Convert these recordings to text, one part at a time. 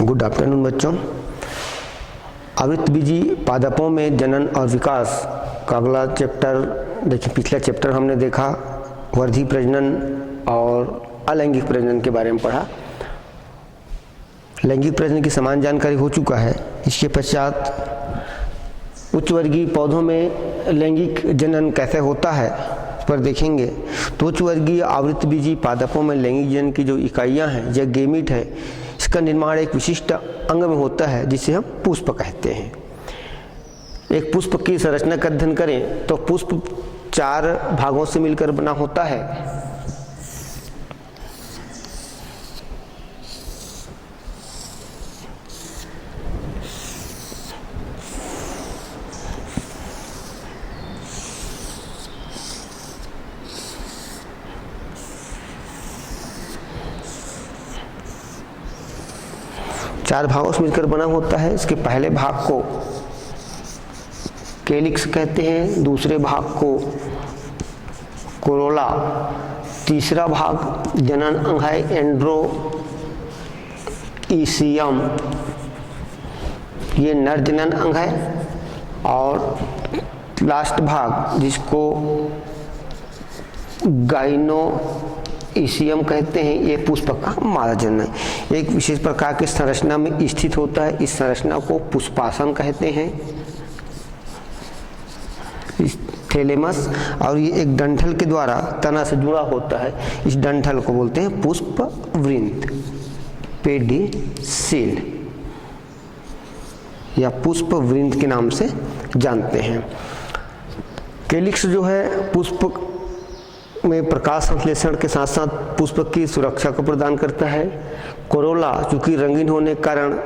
Good afternoon बच्चों। आवृतबीजी पादपों में जनन और विकास का अगला चैप्टर देखिए। पिछला चैप्टर हमने देखा वर्धी प्रजनन और अलैंगिक प्रजनन के बारे में पढ़ा। लैंगिक प्रजनन की समान जानकारी हो चुका है। इसके पश्चात उच्च वर्गीय पौधों में लैंगिक जनन कैसे होता है इस पर देखेंगे। तो उच्च वर्गीय आवृतबीजी पादपों में लैंगिक जनन की जो इकाइयाँ हैं या गेमीट है, इसका निर्माण एक विशिष्ट अंग में होता है जिसे हम पुष्प कहते हैं। एक पुष्प की संरचना का अध्ययन करें तो पुष्प 4 भागों से मिलकर बना होता है। चार भागों से मिलकर बना होता है। इसके पहले भाग को कैलिक्स कहते हैं, दूसरे भाग को कोरोला, तीसरा भाग जनन अंग है एंड्रोइसियम, ये नर जनन अंग है, और लास्ट भाग जिसको गाइनोइसियम कहते हैं, ये पुष्प का मादा जनन है। एक विशेष प्रकार की संरचना में स्थित होता है। इस संरचना को पुष्पासन कहते हैं, थैलेमस, और ये एक डंठल के द्वारा तना से जुड़ा होता है। इस डंठल को बोलते हैं पुष्प वृंत, पेडिसिल या पुष्प वृंत के नाम से जानते हैं। कैलिक्स जो है पुष्प में प्रकाश संश्लेषण के साथ साथ पुष्प की सुरक्षा को प्रदान करता है। कोरोला चूंकि रंगीन होने के कारण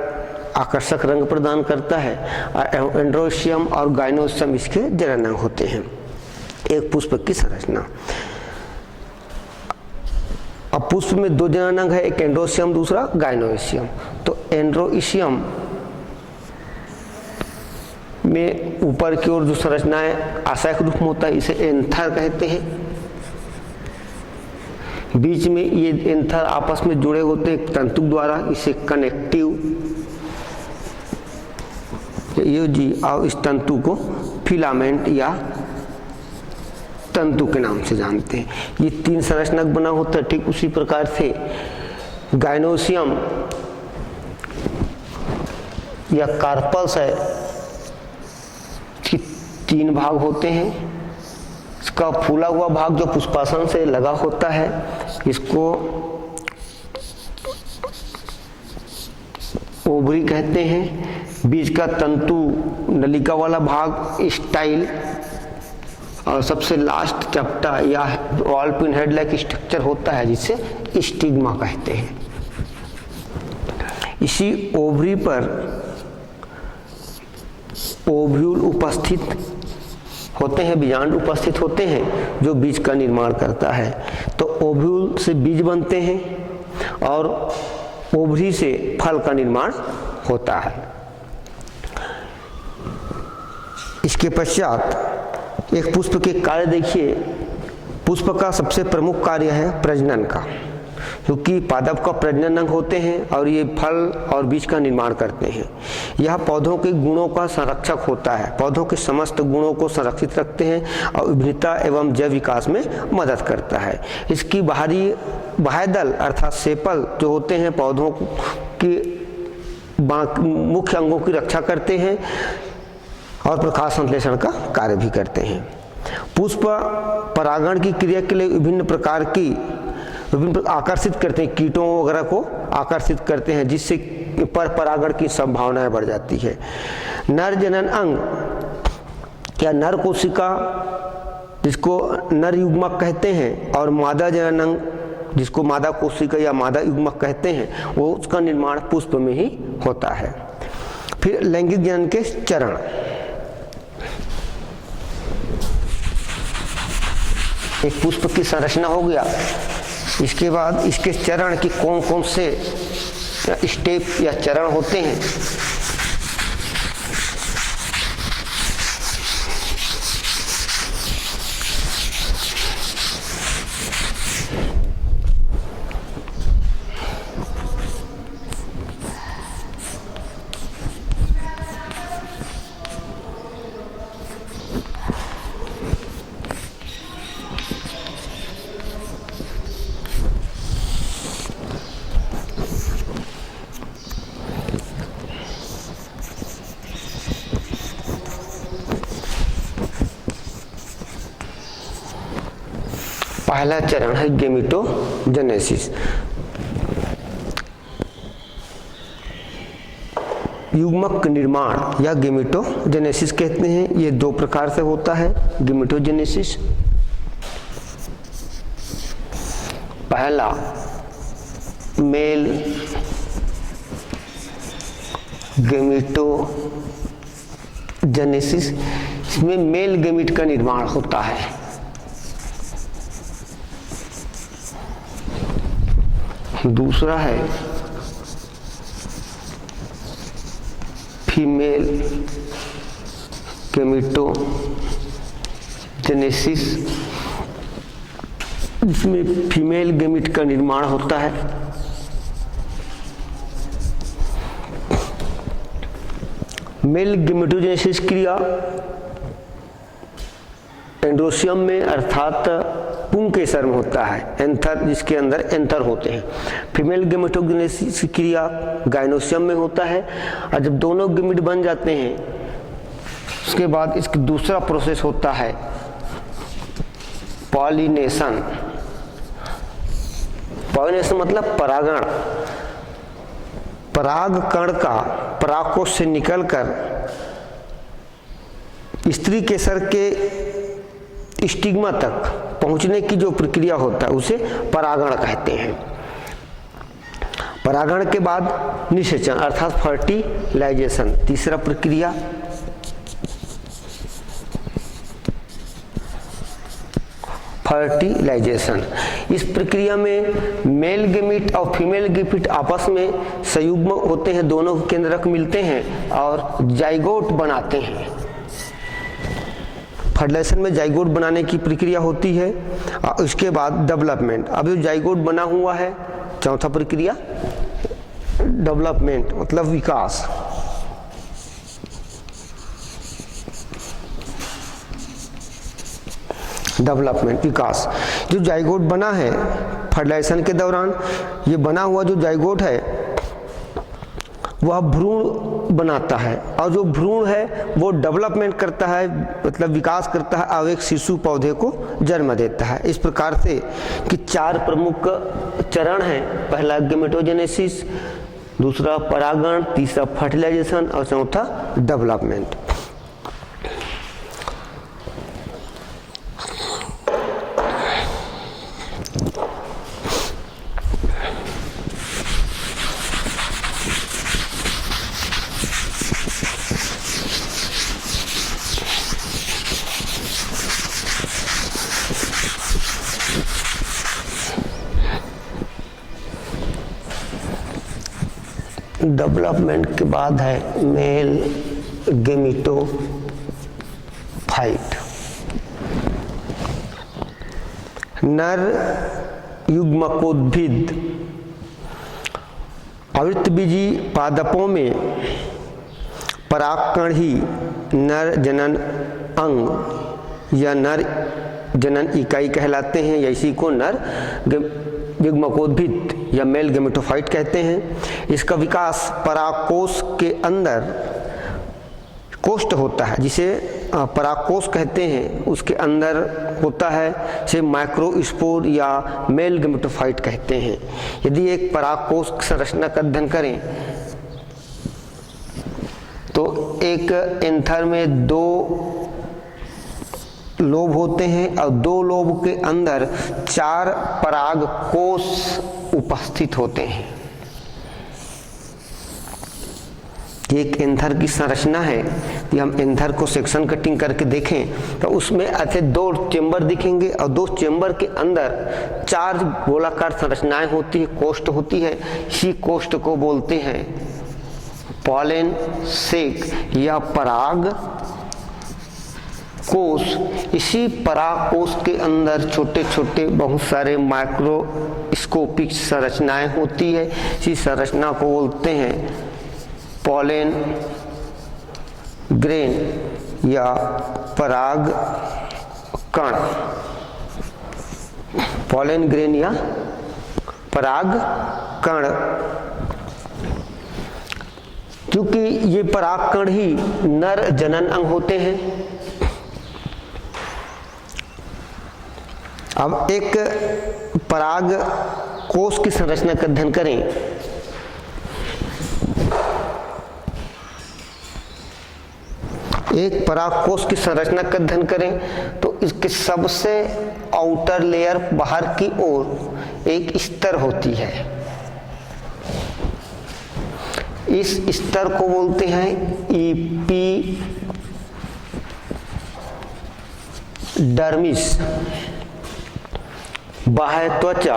आकर्षक रंग प्रदान करता है। एंड्रोसियम और गाइनोसियम इसके जनन अंग होते हैं। एक पुष्प की संरचना। अब पुष्प में 2 जनन अंग है, एक एंड्रोसियम दूसरा गाइनोसियम। तो एंड्रोइसियम में ऊपर की ओर जो संरचना है आशय के रूप में होता है, इसे एंथर कहते हैं। बीच में ये एंथर आपस में जुड़े होते हैं तंतु द्वारा, इसे कनेक्टिव जी, और इस तंतु को फिलामेंट या तंतु के नाम से जानते हैं। ये 3 संरचना बना होता है। ठीक उसी प्रकार से गाइनोसियम या कार्पल्स है, इसके 3 भाग होते हैं। इसका फूला हुआ भाग जो पुष्पासन से लगा होता है, इसको ओवरी कहते हैं। बीच का तंतु नलिका वाला भाग स्टाइल, और सबसे लास्ट चपटा या wall pin head like structure होता है जिसे स्टिग्मा कहते हैं। इसी ओवरी पर ओव्यूल उपस्थित होते हैं, बीजांड उपस्थित होते हैं जो बीज का निर्माण करता है। तो ओव्यूल से बीज बनते हैं और ओवरी से फल का निर्माण होता है। इसके पश्चात एक पुष्प के कार्य देखिए। पुष्प का सबसे प्रमुख कार्य है प्रजनन का, क्योंकि पादप का प्रजनन अंग होते हैं और ये फल और बीज का निर्माण करते हैं। यह पौधों के गुणों का संरक्षक होता है, पौधों के समस्त गुणों को संरक्षित रखते हैं और विभिन्नता एवं जैव विकास में मदद करता है। इसकी बाह्यदल अर्थात सेपल जो होते हैं पौधों की मुख्य अंगों की रक्षा करते हैं और प्रकाश संश्लेषण का कार्य भी करते हैं। पुष्प परागण की क्रिया के लिए विभिन्न आकर्षित करते हैं, कीटों वगैरह को आकर्षित करते हैं, जिससे पर परागण की संभावनाएं बढ़ जाती है। नर जनन अंग या नर कोशिका जिसको नर युग्मक कहते हैं, और मादा जनन अंग जिसको मादा कोशिका या मादा युग्मक कहते हैं, वो उसका निर्माण पुष्प में ही होता है। फिर लैंगिक जनन के चरण। एक पुष्प की संरचना हो गया, इसके बाद इसके चरण की कौन कौन से स्टेप या चरण होते हैं। पहला चरण है गेमेटोजेनेसिस। युग्मक निर्माण या गेमेटोजेनेसिस कहते हैं। ये दो प्रकार से होता है गेमेटोजेनेसिस। पहला मेल गेमेटोजेनेसिस, इसमें मेल गेमिट का निर्माण होता है। दूसरा है फीमेल गेमेटोजेनेसिस, जिसमें फीमेल गेमिट का निर्माण होता है। मेल गेमेटोजेनेसिस क्रिया एंड्रोसियम में अर्थात पुंकेसर में होता है, एंथर जिसके अंदर एंथर होते हैं। फीमेल गेमेटोजेनेसिस क्रिया गाइनोसियम में होता है। और जब दोनों गेमिट बन जाते हैं उसके बाद इसका दूसरा प्रोसेस होता है पॉलिनेशन। पॉलिनेशन मतलब परागण। पराग कण का परागकोश से निकलकर स्त्री केसर के स्टिग्मा तक पहुंचने की जो प्रक्रिया होता है उसे परागण कहते हैं। परागण के बाद निषेचन अर्थात फर्टिलाइजेशन, तीसरा प्रक्रिया। फर्टिलाइजेशन, इस प्रक्रिया में मेल गेमिट और फीमेल गेमिट आपस में संयुग्म होते हैं, दोनों केंद्रक मिलते हैं और जाइगोट बनाते हैं। फर्टिलाइजेशन में जाइगोट बनाने की प्रक्रिया होती है और उसके बाद डेवलपमेंट। अब जो जाइगोट बना हुआ है, चौथा प्रक्रिया डेवलपमेंट मतलब विकास। डेवलपमेंट विकास, जो जाइगोट बना है फर्टिलाइजेशन के दौरान, ये बना हुआ जो जाइगोट है वह भ्रूण बनाता है और जो भ्रूण है वो डेवलपमेंट करता है मतलब विकास करता है और एक शिशु पौधे को जन्म देता है। इस प्रकार से कि चार प्रमुख चरण हैं, पहला गेमेटोजेनेसिस, दूसरा परागण, तीसरा फर्टिलाइजेशन और चौथा डेवलपमेंट। डेवलपमेंट के बाद है मेल गेमिटोफाइट। नर युग्मकोद्भिद आवृतबीजी पादपों में परागकण ही नर जनन अंग या नर जनन इकाई कहलाते हैं, या इसी को नर युग्मकोद्भिद या मेल गेमेटोफाइट कहते हैं। इसका विकास परागकोश के अंदर कोष्ठ होता है, जिसे परागकोश कहते हैं, उसके अंदर होता है, इसे माइक्रोस्पोर या मेल गेमेटोफाइट कहते हैं। यदि एक परागकोश संरचना का अध्ययन करें तो एक एंथर में दो लोब होते हैं और दो लोब के अंदर चार पराग कोष उपस्थित होते हैं। एक एंथर की संरचना है, यदि हम एंथर को सेक्शन कटिंग करके देखें तो उसमें ऐसे दो चेंबर दिखेंगे और दो चेंबर के अंदर चार गोलाकार संरचनाएं होती है, कोष्ठ होती है। इसी कोष्ठ को बोलते हैं पॉलन सेक या पराग कोष। इसी परागकोश के अंदर छोटे छोटे बहुत सारे माइक्रोस्कोपिक संरचनाएं होती है। इसी संरचना को बोलते हैं पॉलन ग्रेन या पराग कण। पॉलन ग्रेन या पराग कण, क्योंकि ये पराग कण ही नर जनन अंग होते हैं। अब एक पराग कोश की संरचना का अध्ययन करें। एक पराग कोश की संरचना का अध्ययन करें तो इसके सबसे आउटर लेयर बाहर की ओर एक स्तर होती है। इस स्तर को बोलते हैं एपिडर्मिस। बाह्य त्वचा,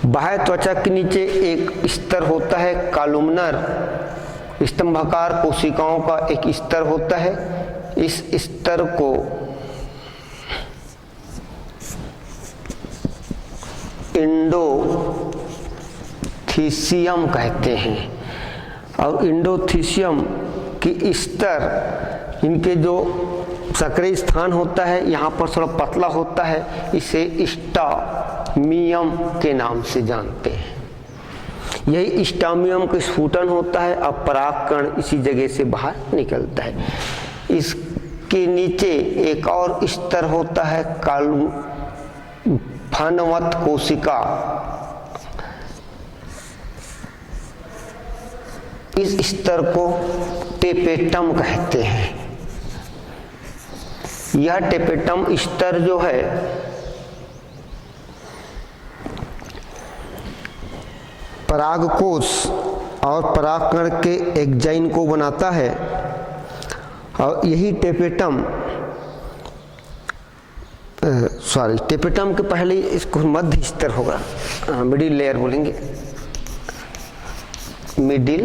बाह्य त्वचा के नीचे एक स्तर होता है कॉलुमनर, स्तंभाकार कोशिकाओं का एक स्तर होता है। इस स्तर को एंडोथीसियम कहते हैं। और एंडोथीसियम की स्तर, इनके जो सक्रिय स्थान होता है यहाँ पर थोड़ा पतला होता है, इसे स्टामियम के नाम से जानते हैं। यही स्टामियम का स्फुटन होता है, अब परागकण इसी जगह से बाहर निकलता है। इसके नीचे एक और स्तर होता है फनवत कोशिका। इस स्तर को टेपेटम कहते हैं। यह टेपेटम स्तर जो है परागकोश और परागकण के एक्जाइन को बनाता है। और यही टेपेटम टेपेटम के पहले इसको मध्य स्तर होगा, मिडिल लेयर बोलेंगे, मिडिल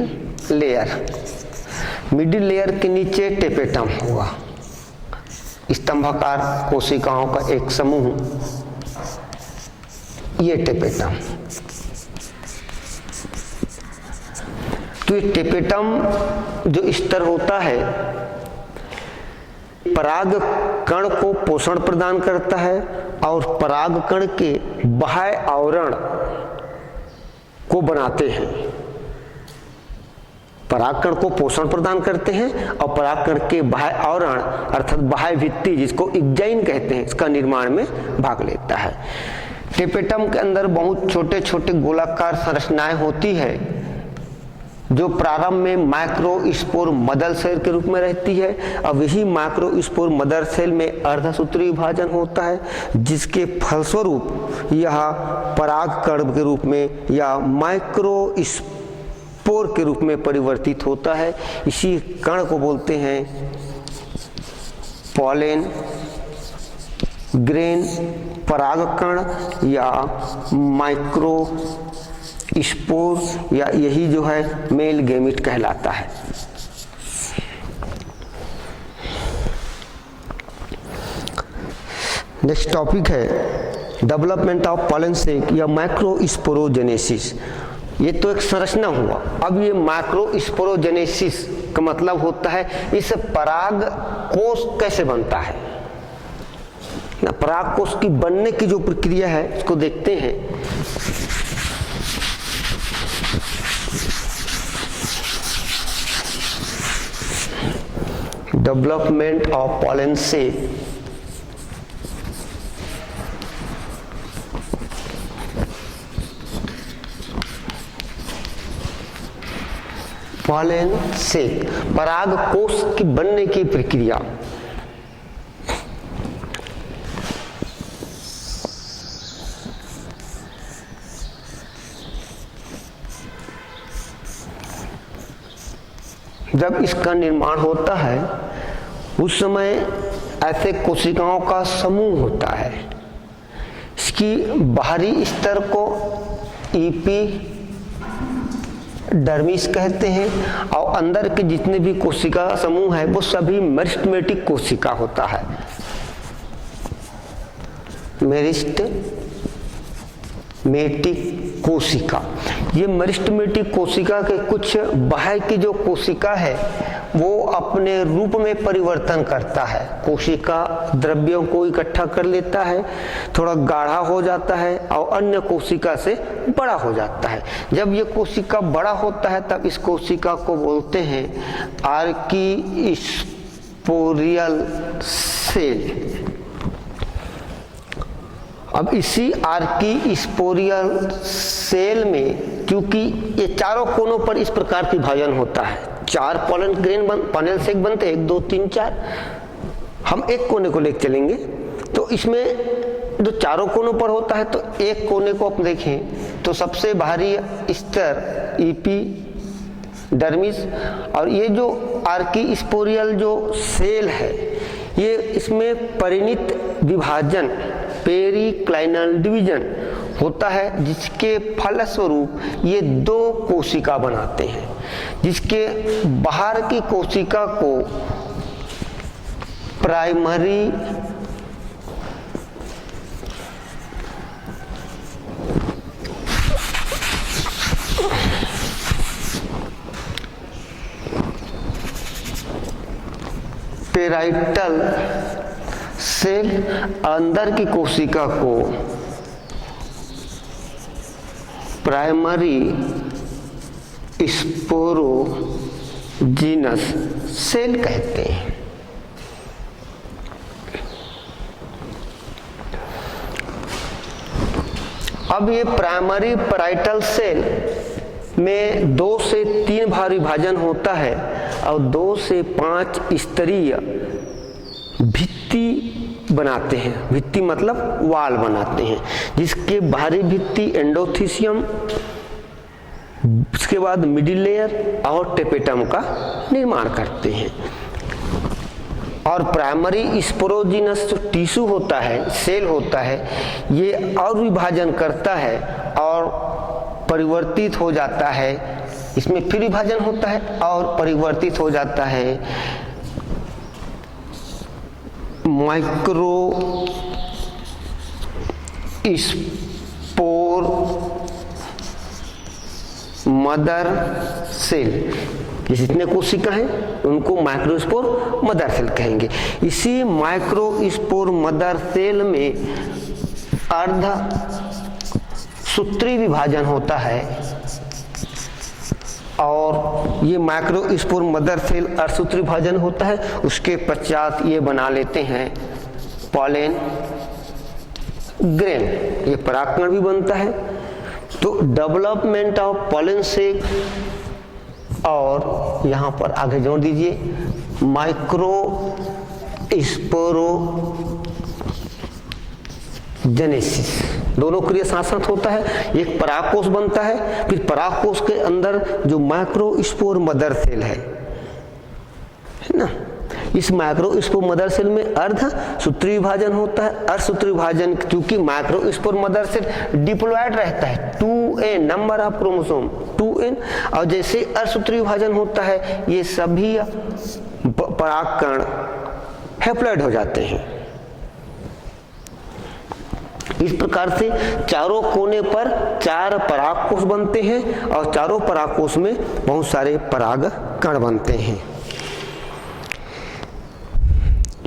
लेयर के नीचे टेपेटम होगा, स्तंभाकार कोशिकाओं का एक समूह, ये टेपेटम। तो ये टेपेटम जो स्तर होता है पराग कण को पोषण प्रदान करता है और पराग कण के बाह्य आवरण को बनाते हैं। परागकण को पोषण प्रदान करते हैं और परागकण के बाह्य आवरण अर्थात बाह्य भित्ति, जिसको एक्जाइन कहते हैं, इसका निर्माण में भाग लेता है। टेपेटम के अंदर बहुत छोटे छोटे गोलाकार संरचनाएं होती है जो प्रारंभ में माइक्रोस्पोर मदर सेल के रूप में रहती है। अब यही माइक्रोस्पोर मदर सेल में अर्धसूत्री विभाजन होता है, जिसके फलस्वरूप यह परागकण के रूप में या माइक्रोस्पोर के रूप में परिवर्तित होता है। इसी कण को बोलते हैं पॉलन ग्रेन परागकण या माइक्रोस्पोर, या यही जो है मेल गैमेट कहलाता है। नेक्स्ट टॉपिक है डेवलपमेंट ऑफ पॉलन सेक या माइक्रोस्पोरोजेनेसिस। ये तो एक संरचना हुआ। अब ये माइक्रोस्पोरोजेनेसिस का मतलब होता है इस पराग कोश कैसे बनता है ना। पराग कोश की बनने की जो प्रक्रिया है इसको देखते हैं। Development of pollen sac. Pollen sac पराग कोश की बनने की प्रक्रिया। जब इसका निर्माण होता है उस समय ऐसे कोशिकाओं का समूह होता है। इसकी बाहरी स्तर को एपिडर्मिस कहते हैं और अंदर के जितने भी कोशिका समूह है वो सभी मेरिस्टेमेटिक कोशिका होता है। मेरिस्टेमेटिक कोशिका, ये मेरिस्टेमेटिक कोशिका के कुछ बाह्य की जो कोशिका है वो अपने रूप में परिवर्तन करता है। कोशिका द्रव्यों को इकट्ठा कर लेता है, थोड़ा गाढ़ा हो जाता है और अन्य कोशिका से बड़ा हो जाता है। जब ये कोशिका बड़ा होता है तब इस कोशिका को बोलते हैं आर्किस्पोरियल सेल। अब इसी आर्की स्पोरियल सेल में, क्योंकि ये चारों कोनों पर इस प्रकार की विभाजन होता है, 4 पॉलन ग्रेन पैनल से बनते हैं, 1 2 3 4। हम एक कोने को लेकर चलेंगे तो इसमें जो चारों कोनों पर होता है, तो एक कोने को आप देखें तो सबसे बाहरी स्तर एपिडर्मिस, और ये जो आर्की स्पोरियल जो सेल है, ये इसमें परिणत विभाजन पेरिक्लाइनल डिवीजन होता है, जिसके फलस्वरूप ये 2 कोशिका बनाते हैं, जिसके बाहर की कोशिका को प्राइमरी पेराइटल सेल, अंदर की कोशिका को प्राइमरी स्पोरोजीनस सेल कहते हैं। अब ये प्राइमरी पेराइटल सेल में 2 से 3 बार विभाजन होता है और 2 से 5 स्तरीय भित्ति बनाते हैं। भित्ति मतलब वाल बनाते हैं, जिसके बाहरी भित्ति एंडोथीसियम, उसके बाद मिडिल लेयर और टेपेटम का निर्माण करते हैं। और प्राइमरी स्पोरोजीनस जो टिश्यू होता है, सेल होता है, ये और विभाजन करता है और परिवर्तित हो जाता है, इसमें फिर विभाजन होता है और परिवर्तित हो जाता है माइक्रो स्पोर मदर सेल। ये जितने कोशिका हैं उनको माइक्रोस्पोर मदर सेल कहेंगे। इसी माइक्रोस्पोर मदर सेल में अर्ध सूत्री विभाजन होता है, और ये माइक्रोस्पोर मदर सेल अर्धसूत्री विभाजन होता है। उसके पश्चात ये बना लेते हैं पॉलन ग्रेन, ये परागकण भी बनता है। तो डेवलपमेंट ऑफ पॉलन से, और यहाँ पर आगे जोड़ दीजिए माइक्रोस्पोरोजेनेसिस, दोनों क्रिया साथ साथ होता है। एक परागकोश बनता है, फिर परागकोश के अंदर जो माइक्रोस्पोर मदर सेल है ना, इस माइक्रोस्पोर मदर सेल में अर्ध सूत्री विभाजन होता है। अर्धसूत्री विभाजन क्योंकि माइक्रोस्पोर मदर सेल डिप्लॉयड रहता है, 2n number of chromosome 2n, और जैसे अर्धसूत्री विभाजन होता है ये सभी परागकण हैप्लॉयड हो जाते हैं। इस प्रकार से चारों कोने पर 4 परागकोश बनते हैं और चारों परागकोश में बहुत सारे परागकण बनते हैं।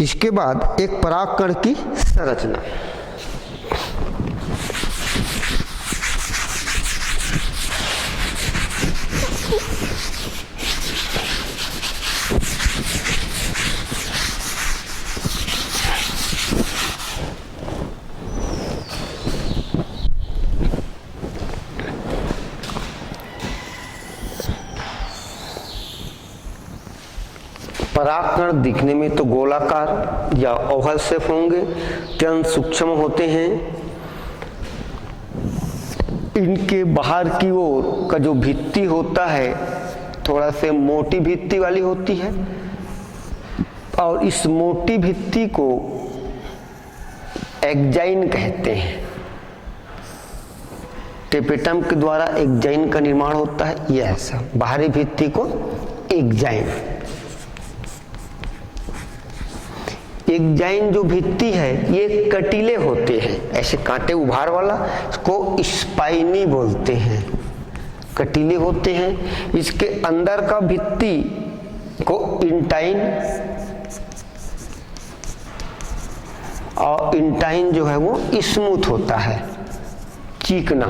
इसके बाद एक परागकण की संरचना। परागकण दिखने में तो गोलाकार या ओवल शेप होंगे, अत्यंत सूक्ष्म होते हैं। इनके बाहर की ओर का जो भित्ति होता है थोड़ा से मोटी भित्ति वाली होती है, और इस मोटी भित्ति को एक्जाइन कहते हैं। टेपेटम के द्वारा एक्जाइन का निर्माण होता है, यह ऐसा बाहरी भित्ति को एक्जाइन। एक्जाइन जो भित्ति है ये कटीले होते हैं, ऐसे कांटे उभार वाला, इसको स्पाइनी बोलते हैं, कटीले होते हैं। इसके अंदर का भित्ति को इंटाइन, और इंटाइन जो है वो स्मूथ होता है, चिकना।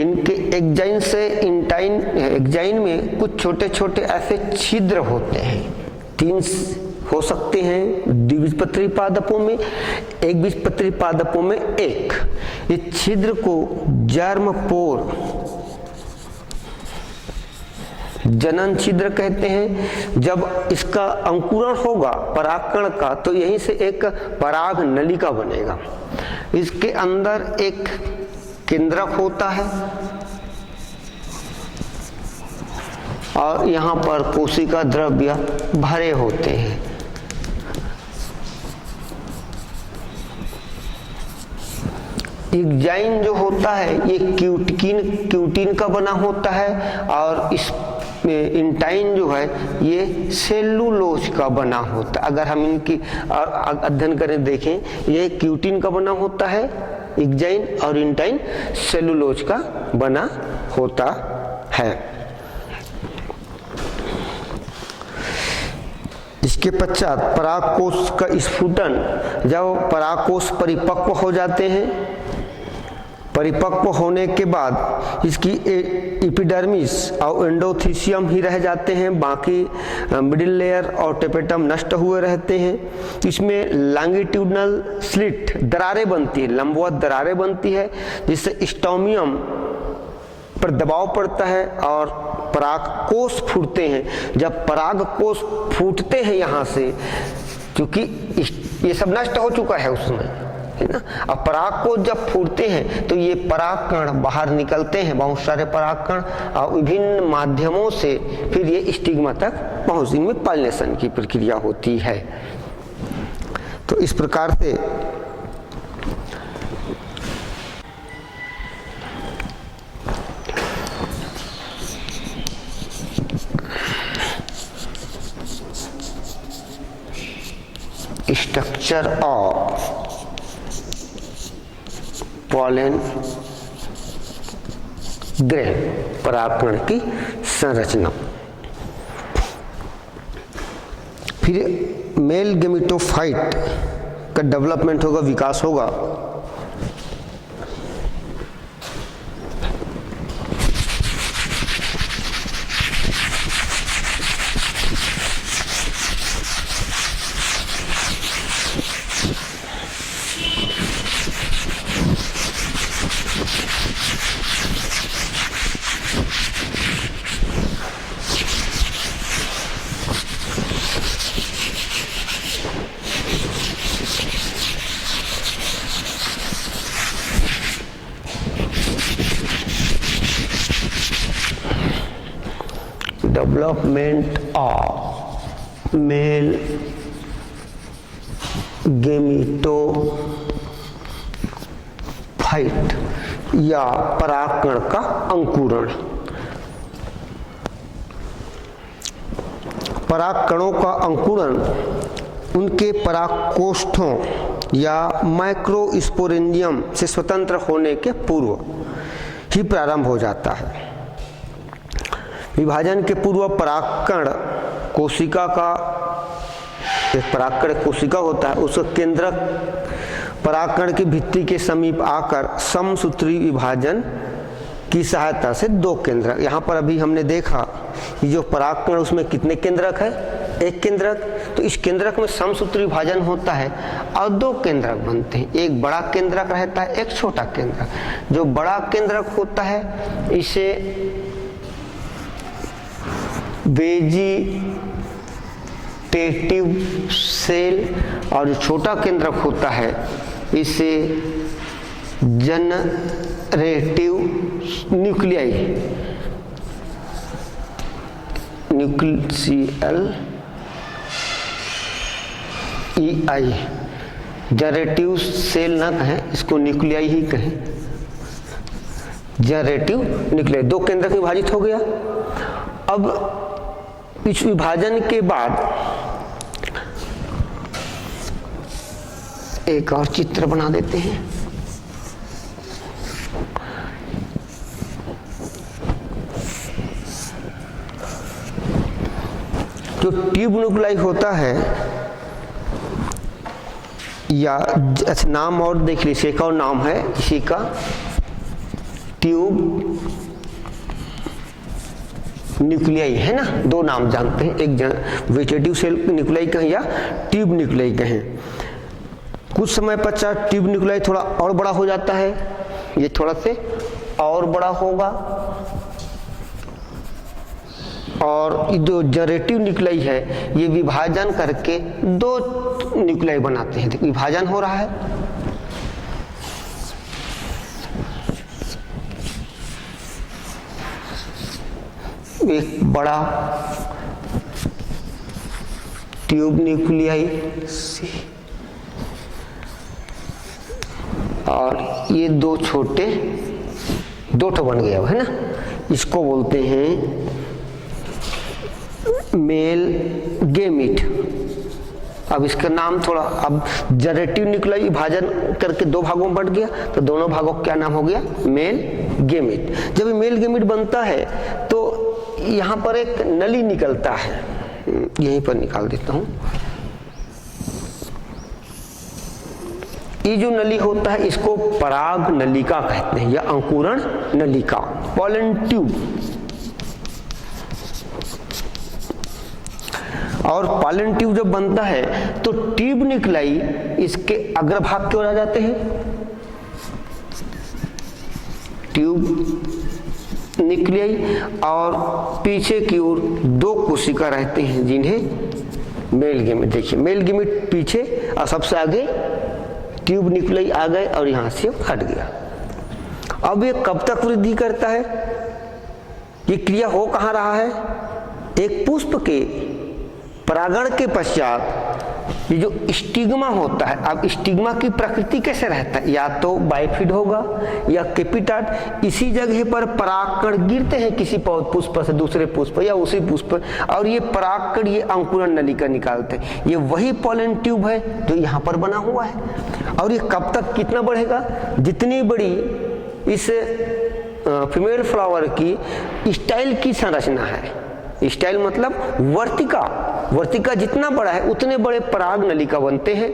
इनके एक्जाइन में कुछ छोटे छोटे ऐसे छिद्र होते हैं, 3 हो सकते हैं द्विबीजपत्री पादपों में, एकबीजपत्री पादपों में 1। ये छिद्र को जर्म पोर, जनन छिद्र कहते हैं। जब इसका अंकुरण होगा परागकण का तो यहीं से एक पराग नलिका बनेगा। इसके अंदर एक केंद्रक होता है और यहाँ पर कोशिका द्रव्य भरे होते हैं। एक्जाइन जो होता है ये क्यूटिन का बना होता है और इस इंटाइन जो है ये सेलुलोज का बना होता है। अगर हम इनकी अध्ययन करें देखें, ये क्यूटिन का बना होता है एक्जाइन और इंटाइन सेलुलोज का बना होता है। इसके पश्चात परागकोश का स्फुटन, जब परागकोश परिपक्व हो जाते हैं, परिपक्व होने के बाद इसकी एपिडर्मिस और एंडोथीसियम ही रह जाते हैं, बाकी मिडिल लेयर और टेपेटम नष्ट हुए रहते हैं। इसमें लॉन्गिट्यूडनल स्लिट, दरारें बनती है, लंबवत दरारें बनती है, जिससे स्टोमियम पर दबाव पड़ता है और परागकोश फूटते हैं। जब परागकोश फूटते हैं यहाँ से, क्योंकि ये सब नष्ट हो चुका है उसमें, है ना। अब परागकोश जब फूटते हैं तो ये परागकण बाहर निकलते हैं, बहुत सारे परागकण, और विभिन्न माध्यमों से फिर ये स्टिग्मा तक पहुंच, इनमें पॉलिनेशन की प्रक्रिया होती है। तो इस प्रकार से स्ट्रक्चर ऑफ पॉलन ग्रेन, परागकण की संरचना। फिर मेल गेमेटोफाइट का डेवलपमेंट होगा, विकास होगा। डेवलपमेंट ऑफ मेल गेमेटोफाइट या परागकण का अंकुरण। परागकणों का अंकुरण उनके परागकोष्ठों या माइक्रोस्पोरेंजियम से स्वतंत्र होने के पूर्व ही प्रारंभ हो जाता है। विभाजन के पूर्व परागकण कोशिका का, एक परागकण कोशिका होता है, उसका केंद्रक परागकण की भित्ति के समीप आकर समसूत्री विभाजन की सहायता से 2 केंद्रक, यहाँ पर अभी हमने देखा कि जो परागकण उसमें कितने केंद्रक है, 1 केंद्रक, तो इस केंद्रक में समसूत्री विभाजन होता है और 2 केंद्रक बनते हैं। एक बड़ा केंद्रक रहता है, एक छोटा केंद्रक। जो बड़ा केंद्रक होता है इसे वेजिटेटिव सेल, और जो छोटा केंद्रक होता है इसे जनरेटिव न्यूक्लियाई, जनरेटिव सेल ना कहें, इसको न्यूक्लियाई ही कहें, जनरेटिव न्यूक्लियाई। 2 केंद्रक विभाजित हो गया। अब इस विभाजन के बाद एक और चित्र बना देते हैं। जो ट्यूब न्यूक्लियाई होता है, या नाम और देख लीजिए, एक और नाम है इसी का, ट्यूब न्यूक्लियाई है ना, दो नाम जानते हैं, एक वेजिटेटिव सेल न्यूक्लियाई कहें या ट्यूब न्यूक्लियाई कहें। कुछ समय पश्चात ट्यूब न्यूक्लियाई थोड़ा और बड़ा हो जाता है, ये थोड़ा से और बड़ा होगा, और जो जनरेटिव न्यूक्लियाई है ये विभाजन करके दो न्यूक्लियाई बनाते हैं। विभाजन हो रहा है, एक बड़ा ट्यूब न्यूक्लियाई और ये दो छोटे, दो ठो बन गया है ना, इसको बोलते हैं मेल गेमिट। अब इसका नाम थोड़ा, अब जनरेटिव न्यूक्लियाई विभाजन करके दो भागों में बंट गया, तो दोनों भागों का क्या नाम हो गया, मेल गेमिट। जब ये मेल गेमिट बनता है तो यहाँ पर एक नली निकलता है, यहीं पर निकाल देता हूं। ये जो नली होता है इसको पराग नलिका कहते हैं या अंकुरण नलिका, पॉलन ट्यूब। और पॉलन ट्यूब जब बनता है तो ट्यूब न्यूक्लियाई इसके अग्रभाग की ओर आ जाते हैं, ट्यूब न्यूक्लियाई, और पीछे की ओर दो कोशिका रहते हैं जिन्हें मेल गेमिट। देखिए मेल गेमिट पीछे और सबसे आगे ट्यूब न्यूक्लियाई आ गए और यहां से हट गया। अब ये कब तक वृद्धि करता है, ये क्रिया हो कहां रहा है, एक पुष्प के परागण के पश्चात ये जो स्टिग्मा होता है, अब स्टिग्मा की प्रकृति कैसे रहता है, या तो बाइफिड होगा या कैपिटाट, इसी जगह पर परागकण गिरते हैं किसी पुष्प से दूसरे पुष्प या उसी पुष्प, और ये परागकण ये अंकुरण नलिका निकालते हैं। ये वही पॉलन ट्यूब है जो यहाँ पर बना हुआ है। और ये कब तक कितना बढ़ेगा, जितनी बड़ी इस फीमेल फ्लावर की स्टाइल की संरचना है, स्टाइल मतलब वर्तिका, वर्तिका जितना बड़ा है उतने बड़े पराग नलिका बनते हैं।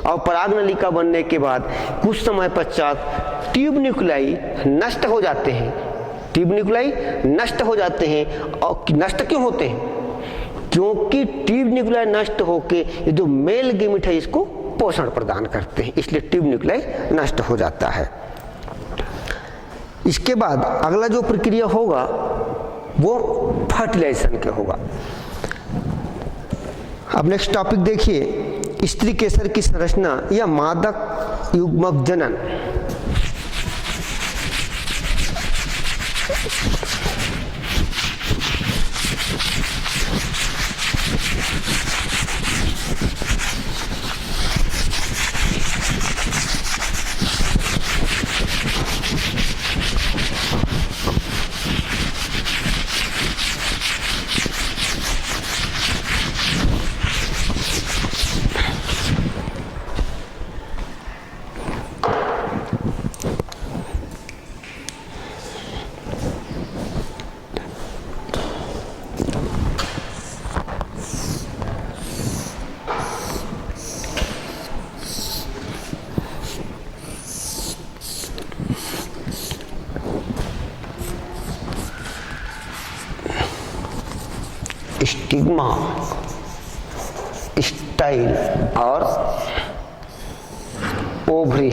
और पराग नलिका बनने के बाद कुछ समय पश्चात ट्यूब न्यूक्लियाई नष्ट हो जाते हैं, ट्यूब न्यूक्लियाई नष्ट हो जाते हैं। और नष्ट क्यों होते हैं, क्योंकि ट्यूब न्यूक्लियाई नष्ट होके ये जो मेल गेमिट है इसको पोषण प्रदान करते हैं, इसलिए ट्यूब न्यूक्लियाई नष्ट हो जाता है। इसके बाद अगला जो प्रक्रिया होगा वो फर्टिलाइजेशन के होगा। अब नेक्स्ट टॉपिक देखिए, स्त्री केसर की संरचना या मादक युग्मक जनन। स्टिग्मा, स्टाइल और ओवरी,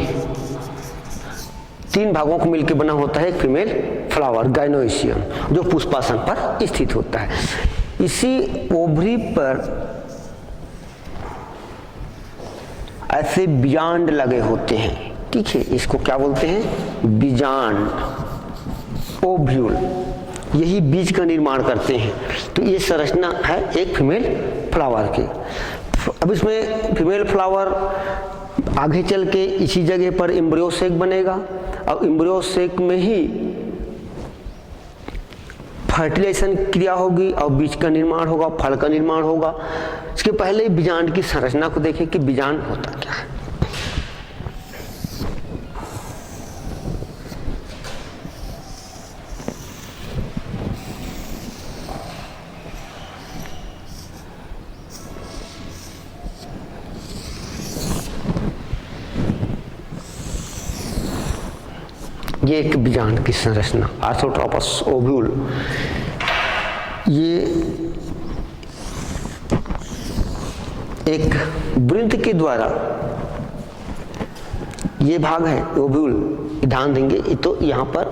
तीन भागों को मिलकर बना होता है एक फीमेल फ्लावर, गाइनोइशियम, जो पुष्पासन पर स्थित होता है। इसी ओवरी पर ऐसे बीजांड लगे होते हैं, ठीक है, इसको क्या बोलते हैं, बीजांड, ओव्यूल, यही बीज का निर्माण करते हैं। तो ये संरचना है एक फीमेल फ्लावर की। अब इसमें फीमेल फ्लावर आगे चल के इसी जगह पर एम्ब्रियो सेक बनेगा, और एम्ब्रियो सेक में ही फर्टिलाइजेशन क्रिया होगी और बीज का निर्माण होगा, फल का निर्माण होगा। इसके पहले बीजांड की संरचना को देखें कि बीजांड होता क्या है। ये एक बीजांड की संरचना, आर्थोट्रोपस ओव्यूल। ये एक वृंत के द्वारा ये भाग है ओव्यूल, ध्यान देंगे ये तो यहाँ पर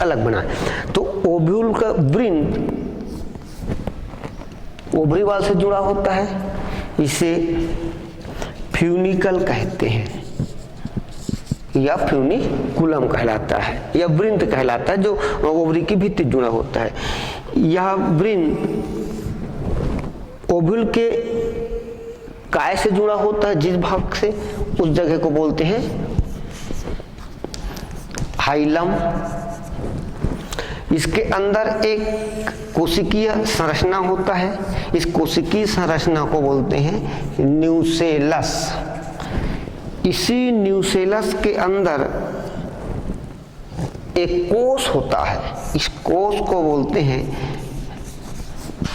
अलग बना है। तो ओव्यूल का वृंत ओवरी वाल से जुड़ा होता है, इसे फ्यूनिकल कहते हैं या फ्यूनिकुलम कहलाता है या वृंत कहलाता है, जो ओवरी की भित्ति जुड़ा होता है। यह वृंत ओव्यूल के काय से जुड़ा होता है, जिस भाग से उस जगह को बोलते हैं हाइलम। इसके अंदर एक कोशिकीय संरचना होता है, इस कोशिकीय संरचना को बोलते हैं न्यूसेलस। इसी न्यूसेलस के अंदर एक कोश होता है, इस कोश को बोलते हैं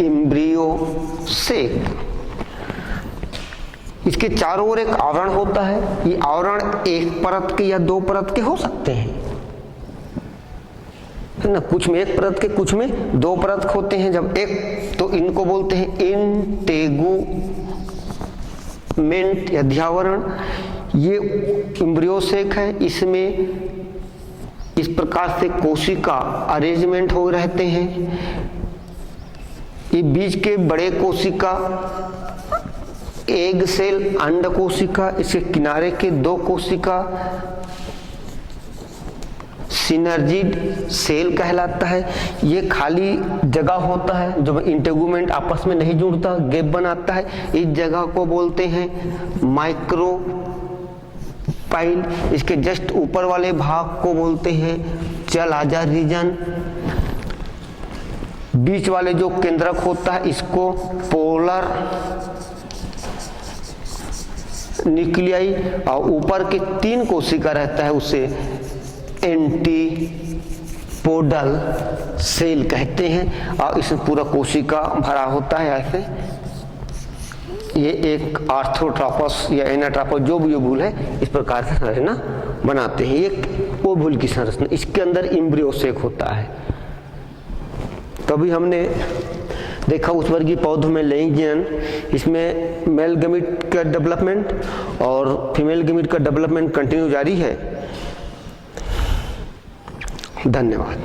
एम्ब्रियोसेक। इसके चारों ओर एक आवरण होता है, ये आवरण एक परत के या दो परत के हो सकते हैं, है ना। कुछ में एक परत के, कुछ में दो परत होते हैं। जब एक, तो इनको बोलते हैं इंटेगुमेंट या ध्यावरण। ये एम्ब्रियोसेक है, इसमें इस प्रकार से कोशिका अरेंजमेंट हो रहते हैं। ये बीच के बड़े कोशिका एग सेल अंड कोशिका, इसके किनारे के दो कोशिका सिनर्जिड सेल कहलाता है। ये खाली जगह होता है, जब इंटेगुमेंट आपस में नहीं जुड़ता, गैप बनाता है, इस जगह को बोलते हैं माइक्रोपाइल। इसके जस्ट ऊपर वाले भाग को बोलते हैं चलाजा रीजन। बीच वाले जो केंद्रक होता है इसको पोलर न्यूक्लियाई, और ऊपर के तीन कोशिका रहता है उसे एंटीपोडल सेल कहते हैं। और इसमें पूरा कोशिका भरा होता है ऐसे। ये एक आर्थोट्रोपस या एनाट्रोपस जो भी ओव्यूल है, इस प्रकार से संरचना बनाते हैं। एक ओव्यूल की संरचना, इसके अंदर एम्ब्रियोसेक होता है। तभी हमने देखा उस वर्गीय पौधों में लैंगिक जनन, इसमें मेल गैमीट का डेवलपमेंट और फीमेल गैमीट का डेवलपमेंट कंटिन्यू जारी है। धन्यवाद।